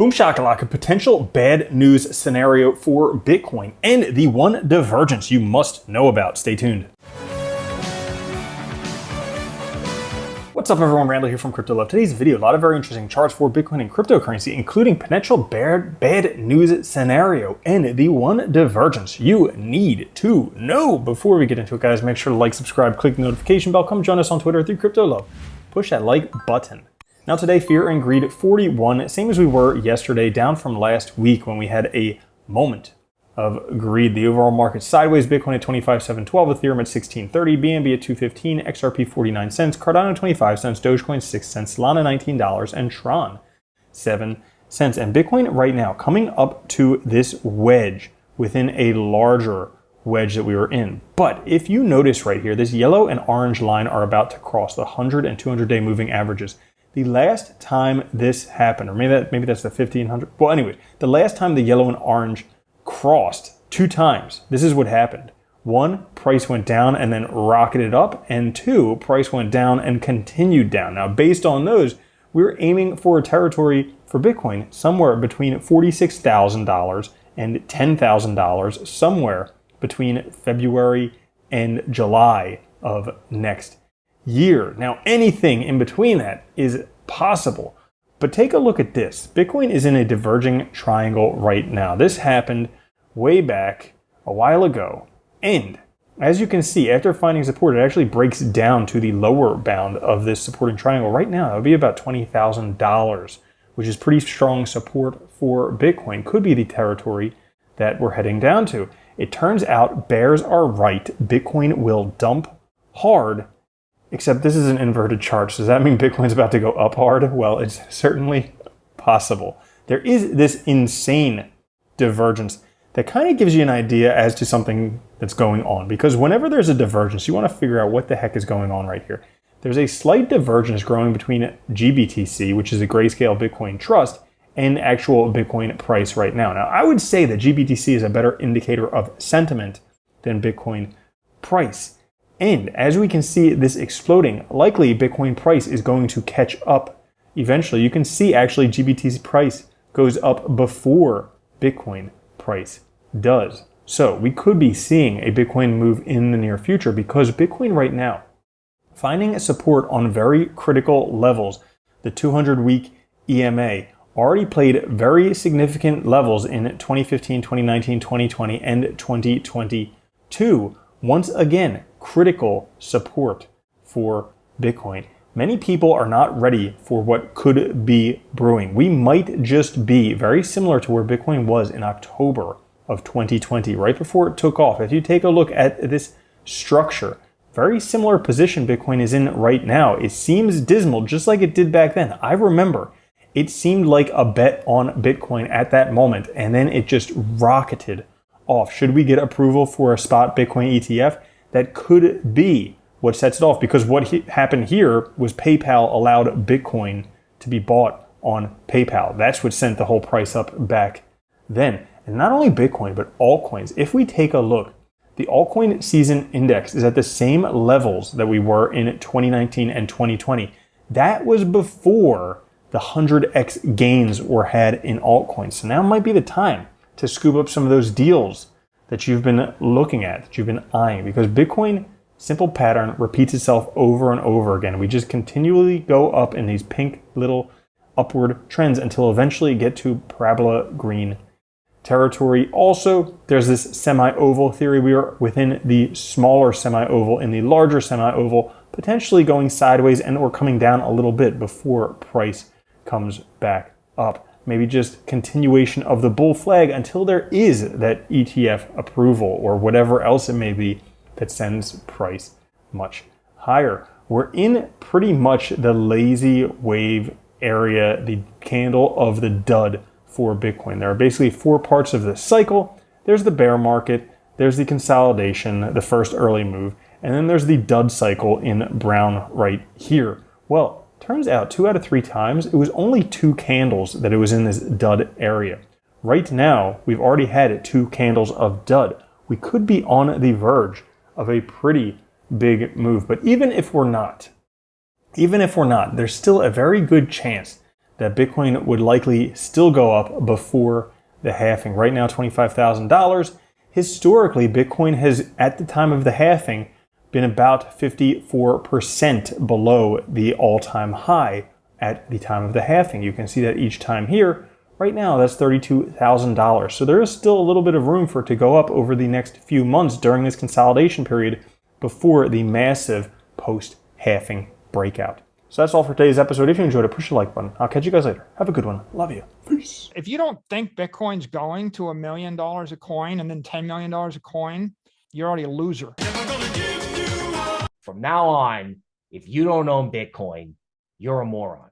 Boom shakalaka, potential bad news scenario for Bitcoin and the one divergence you must know about. Stay tuned. What's up everyone, Randall here from Crypto Love. Today's video, a lot of very interesting charts for Bitcoin and cryptocurrency, including potential bad news scenario and the one divergence you need to know. Before we get into it, guys, make sure to like, subscribe, click the notification bell, come join us on Twitter through Crypto Love. Push that like button. Now today, fear and greed 41, same as we were yesterday, down from last week when we had a moment of greed. The overall market sideways, Bitcoin at 25,712, Ethereum at 1630, BNB at 215, XRP 49 cents, Cardano 25 cents, Dogecoin 6 cents, Solana $19, and Tron 7 cents. And Bitcoin right now coming up to this wedge within a larger wedge that we were in. But if you notice right here, this yellow and orange line are about to cross the 100 and 200 day moving averages. The last time this happened, or maybe that's the 1500. Well, anyway, the last time the yellow and orange crossed two times, this is what happened. One, price went down and then rocketed up, and two, price went down and continued down. Now, based on those, we're aiming for a territory for Bitcoin somewhere between $46,000 and $10,000, somewhere between February and July of next year. Now, anything in between that is possible. But take a look at this. Bitcoin is in a diverging triangle right now. This happened way back a while ago. And as you can see, after finding support, it actually breaks down to the lower bound of this supporting triangle. Right now, that would be about $20,000, which is pretty strong support for Bitcoin. Could be the territory that we're heading down to. It turns out bears are right. Bitcoin will dump hard. Except this is an inverted chart. So does that mean Bitcoin's about to go up hard? Well, it's certainly possible. There is this insane divergence that kind of gives you an idea as to something that's going on. Because whenever there's a divergence, you want to figure out what the heck is going on right here. There's a slight divergence growing between GBTC, which is a Grayscale Bitcoin Trust, and actual Bitcoin price right now. Now, I would say that GBTC is a better indicator of sentiment than Bitcoin price. And as we can see this exploding, likely Bitcoin price is going to catch up eventually. You can see actually GBT's price goes up before Bitcoin price does. So we could be seeing a Bitcoin move in the near future because Bitcoin right now, finding support on very critical levels, the 200-week EMA, already played very significant levels in 2015, 2019, 2020, and 2022. Once again, critical support for Bitcoin. Many people are not ready for what could be brewing. We might just be very similar to where Bitcoin was in October of 2020, right before it took off. If you take a look at this structure, very similar position Bitcoin is in right now. It seems dismal, just like it did back then. I remember it seemed like a bet on Bitcoin at that moment, and then it just rocketed off. Should we get approval for a spot Bitcoin ETF? That could be what sets it off, because what happened here was PayPal allowed Bitcoin to be bought on PayPal. That's what sent the whole price up back then. And not only Bitcoin, but altcoins. If we take a look, the altcoin season index is at the same levels that we were in 2019 and 2020. That was before the 100x gains were had in altcoins. So now might be the time to scoop up some of those deals that you've been looking at, that you've been eyeing, because Bitcoin, simple pattern, repeats itself over and over again. We just continually go up in these pink little upward trends until eventually get to parabola green territory. Also, there's this semi-oval theory. We are within the smaller semi-oval in the larger semi-oval, potentially going sideways and or coming down a little bit before price comes back up. Maybe just continuation of the bull flag until there is that ETF approval or whatever else it may be that sends price much higher. We're in pretty much the lazy wave area, the candle of the dud for Bitcoin. There are basically four parts of this cycle. There's the bear market, there's the consolidation, the first early move, and then there's the dud cycle in brown right here. Well, turns out 2 out of 3 times, it was only 2 candles that it was in this dud area. Right now, we've already had 2 candles of dud. We could be on the verge of a pretty big move. But even if we're not, there's still a very good chance that Bitcoin would likely still go up before the halving. Right now, $25,000. Historically, Bitcoin has, at the time of the halving, been about 54% below the all-time high at the time of the halving. You can see that each time here. Right now, that's $32,000. So there is still a little bit of room for it to go up over the next few months during this consolidation period before the massive post-halving breakout. So that's all for today's episode. If you enjoyed it, push the like button. I'll catch you guys later. Have a good one. Love you. Peace. If you don't think Bitcoin's going to $1 million a coin and then $10 million a coin, you're already a loser. From now on, if you don't own Bitcoin, you're a moron.